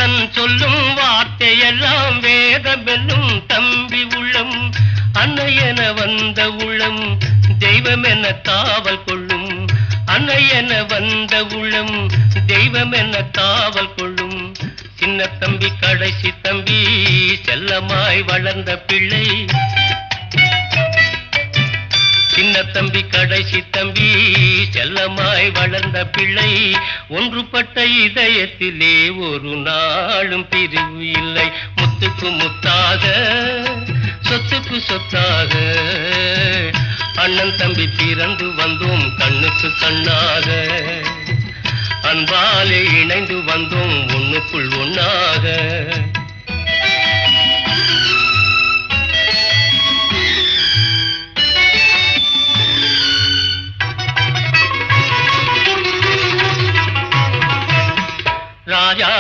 அண்ணன் சொல்லும் வார்த்தையெல்லாம் வேதமெல்லும் தம்பி உள்ளம். அன்னையென வந்த உள்ளம் தெய்வம் என காவல் கொள்ளும். அன்னையென வந்த உள்ளம் தெய்வம் என காவல் கொள்ளும். சின்ன தம்பி கடைசி தம்பி செல்லமாய் வளர்ந்த பிள்ளை. சின்ன தம்பி கடைசி தம்பி செல்லமாய் வளர்ந்த பிள்ளை. ஒன்றுபட்ட இதயத்திலே ஒரு நாளும் பிரிவு இல்லை. முத்துக்கு முத்தாக சொத்துக்கு சொத்தாக அண்ணன் தம்பி பிறந்து வந்தோம் கண்ணுக்கு கண்ணாக. அன்பாலே இணைந்து வந்தோம் ஒண்ணுக்குள் ஒண்ணாக. ராஜா